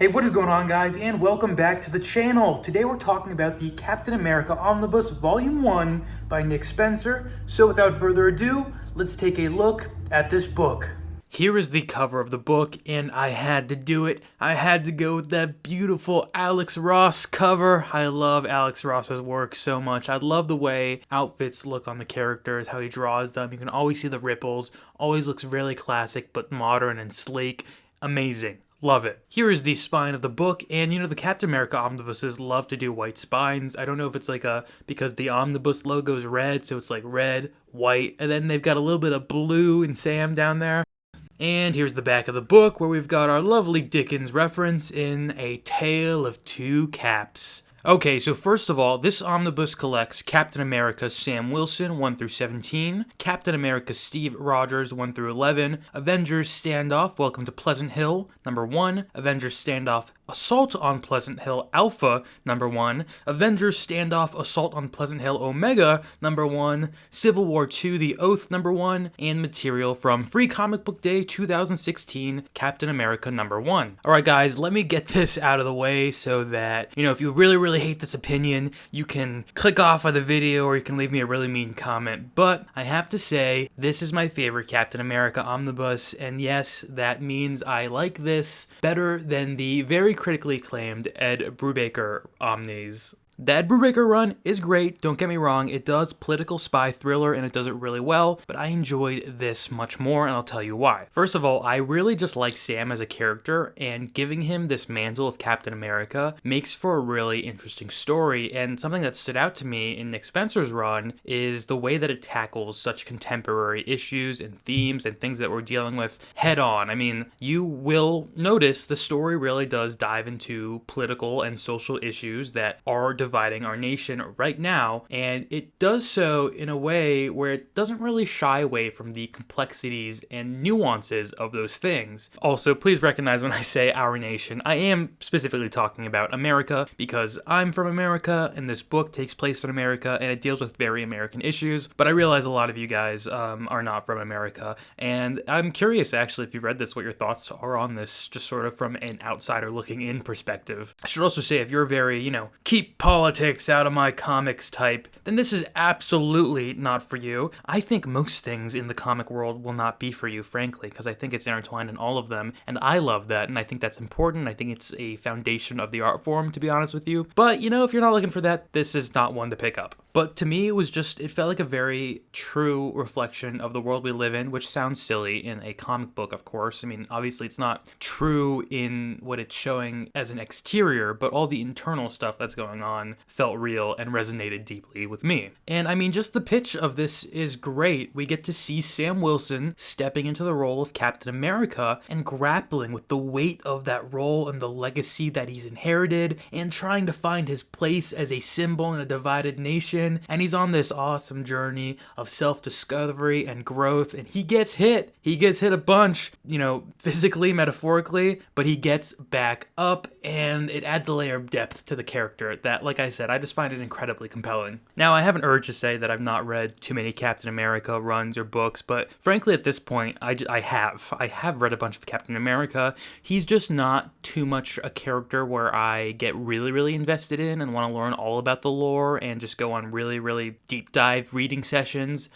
Hey, what is going on, guys, and welcome back to the channel. Today we're talking about the Captain America Omnibus Volume 1 by Nick Spencer. So without further ado, let's take a look at this book. Here is the cover of the book, and I had to do it. I had to go with that beautiful Alex Ross cover. I love Alex Ross's work so much. I love the way outfits look on the characters, how he draws them. You can always see the ripples. Always looks really classic, but modern and sleek. Amazing. Love it. Here is the spine of the book, and the Captain America omnibuses love to do white spines. I don't know if it's because the omnibus logo is red, so it's like red, white, and then they've got a little bit of blue and Sam down there. And here's the back of the book where we've got our lovely Dickens reference in A Tale of Two Caps. Okay, so first of all, this omnibus collects Captain America's Sam Wilson 1 through 17, Captain America's Steve Rogers 1 through 11, Avengers Standoff Welcome to Pleasant Hill number 1, Avengers Standoff Assault on Pleasant Hill Alpha number 1, Avengers Standoff Assault on Pleasant Hill Omega number 1, Civil War II The Oath number 1, and material from Free Comic Book Day 2016 Captain America number 1. Alright guys, let me get this out of the way so that, if you really hate this opinion, you can click off of the video or you can leave me a really mean comment. But I have to say, this is my favorite Captain America omnibus, and yes, that means I like this better than the very critically acclaimed Ed Brubaker omnis. The Ed Brubaker run is great, don't get me wrong, it does political spy thriller and it does it really well, but I enjoyed this much more and I'll tell you why. First of all, I really just like Sam as a character, and giving him this mantle of Captain America makes for a really interesting story, and something that stood out to me in Nick Spencer's run is the way that it tackles such contemporary issues and themes and things that we're dealing with head on. I mean, you will notice the story really does dive into political and social issues that are dividing our nation right now, and it does so in a way where it doesn't really shy away from the complexities and nuances of those things. Also, please recognize when I say our nation, I am specifically talking about America because I'm from America and this book takes place in America and it deals with very American issues, but I realize a lot of you guys are not from America, and I'm curious actually if you've read this, what your thoughts are on this, just sort of from an outsider looking in perspective. I should also say, if you're very, keep politics out of my comics type, then this is absolutely not for you. I think most things in the comic world will not be for you, frankly, because I think it's intertwined in all of them, and I love that, and I think that's important. I think it's a foundation of the art form, to be honest with you. But, if you're not looking for that, this is not one to pick up. But to me, it felt like a very true reflection of the world we live in, which sounds silly in a comic book, of course. I mean, obviously it's not true in what it's showing as an exterior, but all the internal stuff that's going on felt real and resonated deeply with me. And I mean, just the pitch of this is great. We get to see Sam Wilson stepping into the role of Captain America and grappling with the weight of that role and the legacy that he's inherited, and trying to find his place as a symbol in a divided nation. And he's on this awesome journey of self-discovery and growth, and he gets hit. He gets hit a bunch, physically, metaphorically, but he gets back up, and it adds a layer of depth to the character that, like I said, I just find it incredibly compelling. Now, I have an urge to say that I've not read too many Captain America runs or books, but frankly, at this point, I have read a bunch of Captain America. He's just not too much a character where I get really invested in and want to learn all about the lore and just go on really deep dive reading sessions.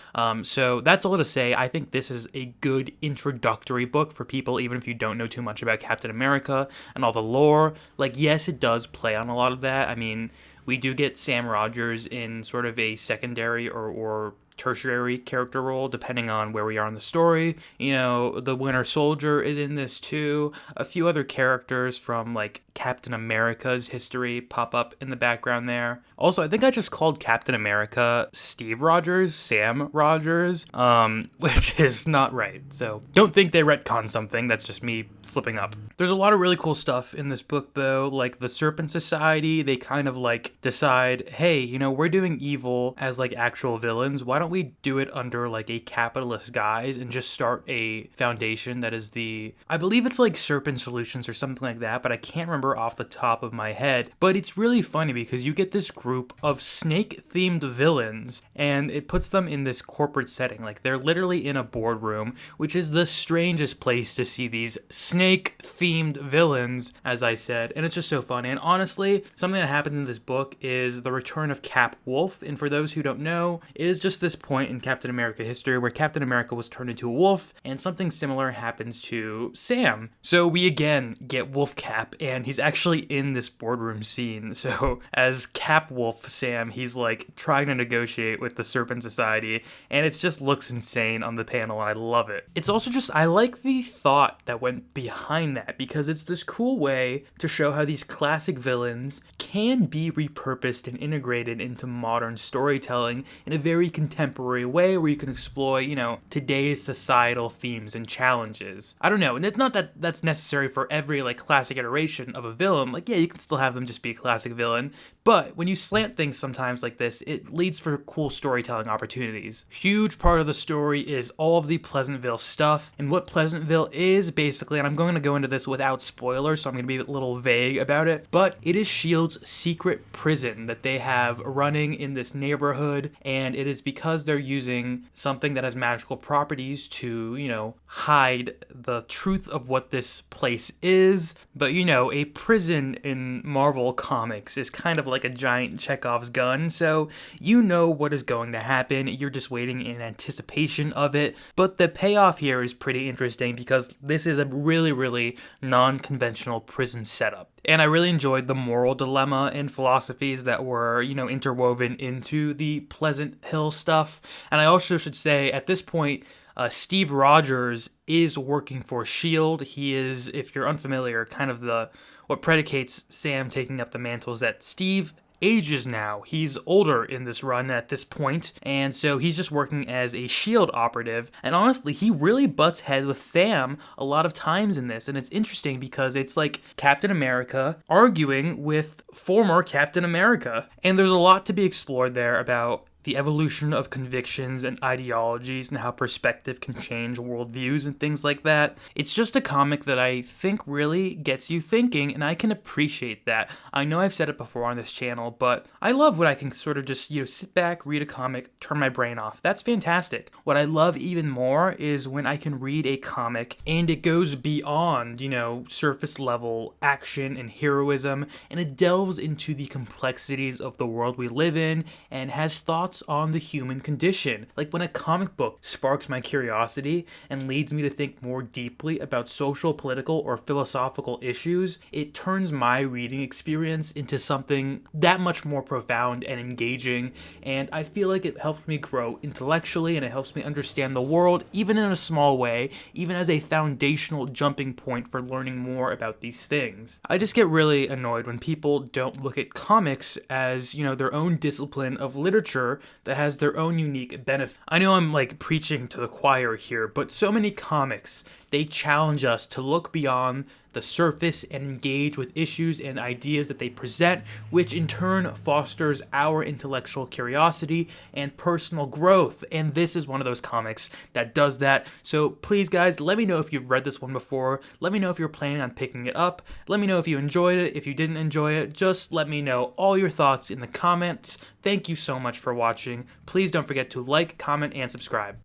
So that's all to say. I think this is a good introductory book for people, even if you don't know too much about Captain America and all the lore. Like, yes, it does play on a lot of that. I mean, we do get Sam Rogers in sort of a secondary or tertiary character role depending on where we are in the story. The Winter Soldier is in this too. A few other characters from like Captain America's history pop up in the background there. Also, I think I just called Captain America Steve Rogers, Sam Rogers, which is not right. So don't think they retcon something. That's just me slipping up. There's a lot of really cool stuff in this book though, like the Serpent Society. They kind of like decide, hey, we're doing evil as like actual villains. Why don't don't we do it under like a capitalist guise and just start a foundation that is I believe it's like Serpent Solutions or something like that, but I can't remember off the top of my head. But it's really funny because you get this group of snake-themed villains, and it puts them in this corporate setting. Like, they're literally in a boardroom, which is the strangest place to see these snake-themed villains, as I said, and it's just so fun. And honestly, something that happens in this book is the return of Cap Wolf, and for those who don't know, it is just this point in Captain America history where Captain America was turned into a wolf, and something similar happens to Sam. So we again get Wolf Cap, and he's actually in this boardroom scene. So as Cap Wolf Sam, he's like trying to negotiate with the Serpent Society, and it just looks insane on the panel, and I love it. It's also just, I like the thought that went behind that, because it's this cool way to show how these classic villains can be repurposed and integrated into modern storytelling in a very contemporary way where you can explore, today's societal themes and challenges. I don't know, and it's not that that's necessary for every like classic iteration of a villain. Like, yeah, you can still have them just be a classic villain, but when you slant things sometimes like this, it leads for cool storytelling opportunities. Huge part of the story is all of the Pleasantville stuff, and what Pleasantville is basically, and I'm going to go into this without spoilers, so I'm going to be a little vague about it, but it is S.H.I.E.L.D.'s secret prison that they have running in this neighborhood, and it is because they're using something that has magical properties to, hide the truth of what this place is. But, a prison in Marvel Comics is kind of like a giant Chekhov's gun, so you know what is going to happen. You're just waiting in anticipation of it. But the payoff here is pretty interesting because this is a really, really non-conventional prison setup. And I really enjoyed the moral dilemma and philosophies that were, interwoven into the Pleasant Hill stuff. And I also should say, at this point, Steve Rogers is working for S.H.I.E.L.D. He is, if you're unfamiliar, kind of what predicates Sam taking up the mantle is that Steve ages now. He's older in this run at this point, and so he's just working as a S.H.I.E.L.D. operative. And honestly, he really butts heads with Sam a lot of times in this, and it's interesting because it's like Captain America arguing with former Captain America, and there's a lot to be explored there about the evolution of convictions and ideologies and how perspective can change worldviews and things like that. It's just a comic that I think really gets you thinking, and I can appreciate that. I know I've said it before on this channel, but I love when I can sort of just, sit back, read a comic, turn my brain off. That's fantastic. What I love even more is when I can read a comic and it goes beyond, surface level action and heroism, and it delves into the complexities of the world we live in and has thoughts on the human condition. Like when a comic book sparks my curiosity and leads me to think more deeply about social, political, or philosophical issues, it turns my reading experience into something that much more profound and engaging, and I feel like it helps me grow intellectually and it helps me understand the world, even in a small way, even as a foundational jumping point for learning more about these things. I just get really annoyed when people don't look at comics as, their own discipline of literature that has their own unique benefit. I know I'm like preaching to the choir here, but so many comics, they challenge us to look beyond the surface and engage with issues and ideas that they present, which in turn fosters our intellectual curiosity and personal growth. And this is one of those comics that does that. So please guys, let me know if you've read this one before. Let me know if you're planning on picking it up. Let me know if you enjoyed it. If you didn't enjoy it, just let me know all your thoughts in the comments. Thank you so much for watching. Please don't forget to like, comment, and subscribe.